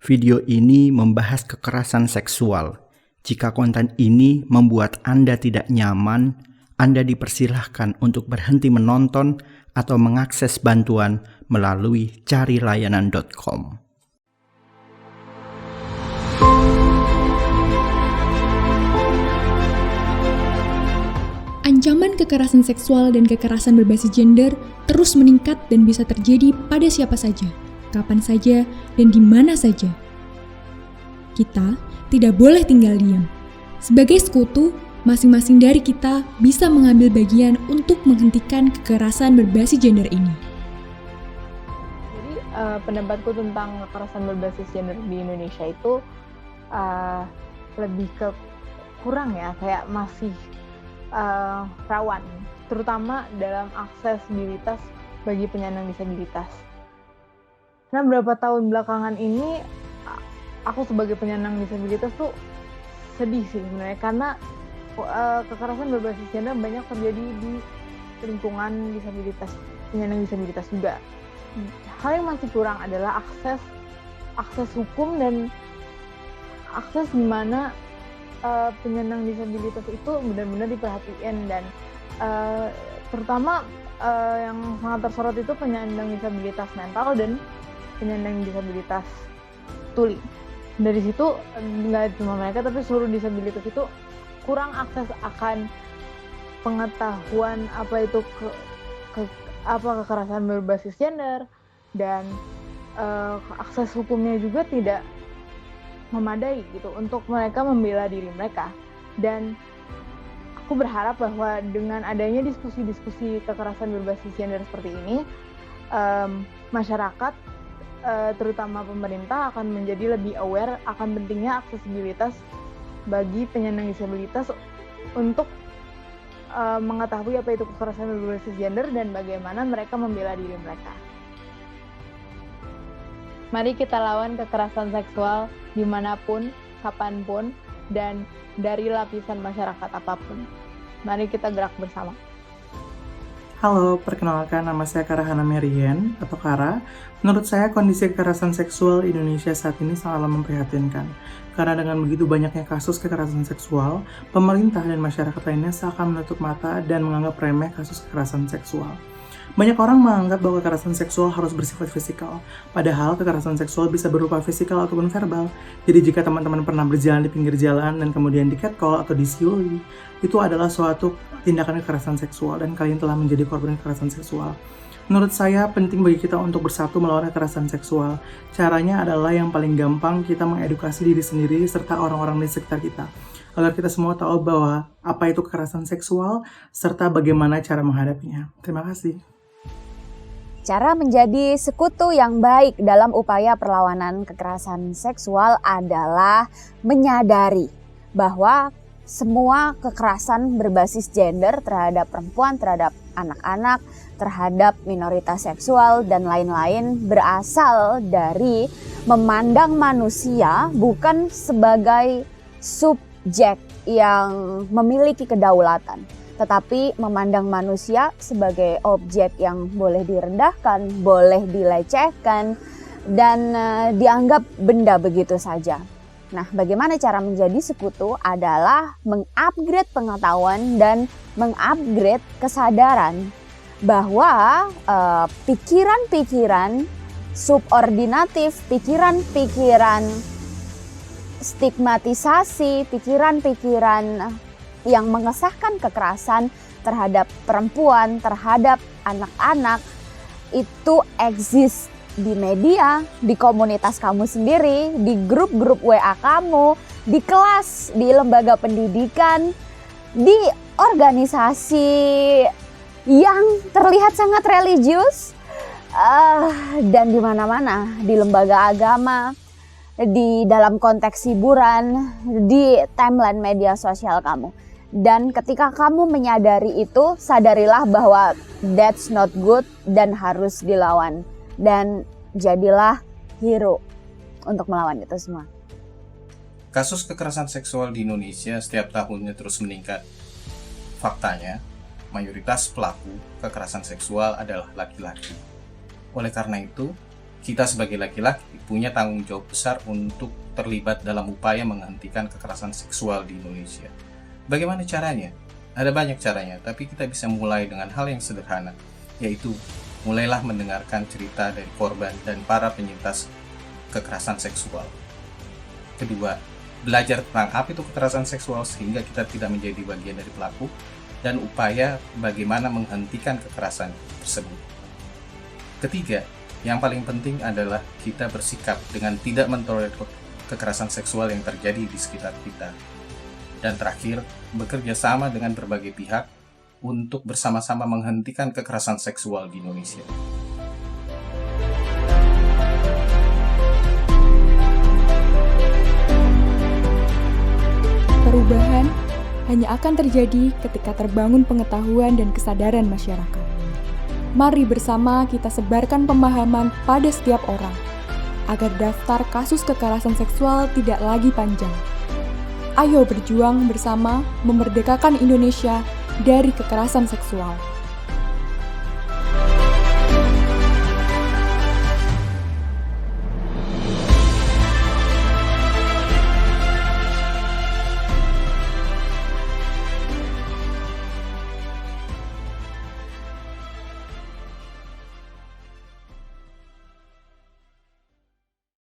Video ini membahas kekerasan seksual. Jika konten ini membuat Anda tidak nyaman, Anda dipersilahkan untuk berhenti menonton atau mengakses bantuan melalui carilayanan.com. Ancaman kekerasan seksual dan kekerasan berbasis gender terus meningkat dan bisa terjadi pada siapa saja, kapan saja, dan di mana saja. Kita tidak boleh tinggal diam. Sebagai sekutu, masing-masing dari kita bisa mengambil bagian untuk menghentikan kekerasan berbasis gender ini. Jadi pendapatku tentang kekerasan berbasis gender di Indonesia itu lebih ke kurang ya, kayak masih rawan, terutama dalam aksesibilitas bagi penyandang disabilitas. Nah, beberapa tahun belakangan ini aku sebagai penyandang disabilitas tuh sedih sih sebenarnya, karena kekerasan berbasis gender banyak terjadi di lingkungan disabilitas, penyandang disabilitas juga. Hal yang masih kurang adalah akses hukum dan akses di mana penyandang disabilitas itu benar-benar diperhatikan, dan terutama yang sangat tersorot itu penyandang disabilitas mental dan penyandang disabilitas tuli. Dari situ nggak cuma mereka tapi seluruh disabilitas itu kurang akses akan pengetahuan apa itu kekerasan berbasis gender, dan akses hukumnya juga tidak memadai gitu untuk mereka membela diri mereka. Dan aku berharap bahwa dengan adanya diskusi-diskusi kekerasan berbasis gender seperti ini, masyarakat terutama pemerintah akan menjadi lebih aware akan pentingnya aksesibilitas bagi penyandang disabilitas untuk mengetahui apa itu kekerasan berbasis gender dan bagaimana mereka membela diri mereka. Mari kita lawan kekerasan seksual dimanapun, kapanpun, dan dari lapisan masyarakat apapun. Mari kita gerak bersama. Halo, perkenalkan nama saya Karahana Marian atau Kara. Menurut saya kondisi kekerasan seksual di Indonesia saat ini sangatlah memprihatinkan. Karena dengan begitu banyaknya kasus kekerasan seksual, pemerintah dan masyarakat lainnya seakan menutup mata dan menganggap remeh kasus kekerasan seksual. Banyak orang menganggap bahwa kekerasan seksual harus bersifat fisikal, padahal kekerasan seksual bisa berupa fisikal ataupun verbal. Jadi jika teman-teman pernah berjalan di pinggir jalan dan kemudian di catcall atau disiuli, itu adalah suatu tindakan kekerasan seksual dan kalian telah menjadi korban kekerasan seksual. Menurut saya penting bagi kita untuk bersatu melawan kekerasan seksual. Caranya adalah yang paling gampang, kita mengedukasi diri sendiri serta orang-orang di sekitar kita, agar kita semua tahu bahwa apa itu kekerasan seksual serta bagaimana cara menghadapinya. Terima kasih. Cara menjadi sekutu yang baik dalam upaya perlawanan kekerasan seksual adalah menyadari bahwa semua kekerasan berbasis gender terhadap perempuan, terhadap anak-anak, terhadap minoritas seksual, dan lain-lain berasal dari memandang manusia bukan sebagai subjek yang memiliki kedaulatan, tetapi memandang manusia sebagai objek yang boleh direndahkan, boleh dilecehkan, dan dianggap benda begitu saja. Nah, bagaimana cara menjadi sekutu adalah mengupgrade pengetahuan dan mengupgrade kesadaran bahwa pikiran-pikiran subordinatif, pikiran-pikiran stigmatisasi, pikiran-pikiran yang mengesahkan kekerasan terhadap perempuan, terhadap anak-anak itu eksis di media, di komunitas kamu sendiri, di grup-grup WA kamu, di kelas, di lembaga pendidikan, di organisasi yang terlihat sangat religius, dan di mana-mana, di lembaga agama, di dalam konteks hiburan, di timeline media sosial kamu. Dan ketika kamu menyadari itu, sadarilah bahwa that's not good dan harus dilawan. Dan jadilah hero untuk melawan itu semua. Kasus kekerasan seksual di Indonesia setiap tahunnya terus meningkat. Faktanya, mayoritas pelaku kekerasan seksual adalah laki-laki. Oleh karena itu, kita sebagai laki-laki punya tanggung jawab besar untuk terlibat dalam upaya menghentikan kekerasan seksual di Indonesia. Bagaimana caranya? Ada banyak caranya, tapi kita bisa mulai dengan hal yang sederhana, yaitu mulailah mendengarkan cerita dari korban dan para penyintas kekerasan seksual. Kedua, belajar tentang apa itu kekerasan seksual sehingga kita tidak menjadi bagian dari pelaku, dan upaya bagaimana menghentikan kekerasan tersebut. Ketiga, yang paling penting adalah kita bersikap dengan tidak mentolerir kekerasan seksual yang terjadi di sekitar kita. Dan terakhir, bekerja sama dengan berbagai pihak untuk bersama-sama menghentikan kekerasan seksual di Indonesia. Perubahan hanya akan terjadi ketika terbangun pengetahuan dan kesadaran masyarakat. Mari bersama kita sebarkan pemahaman pada setiap orang, agar daftar kasus kekerasan seksual tidak lagi panjang. Ayo berjuang bersama memerdekakan Indonesia dari kekerasan seksual.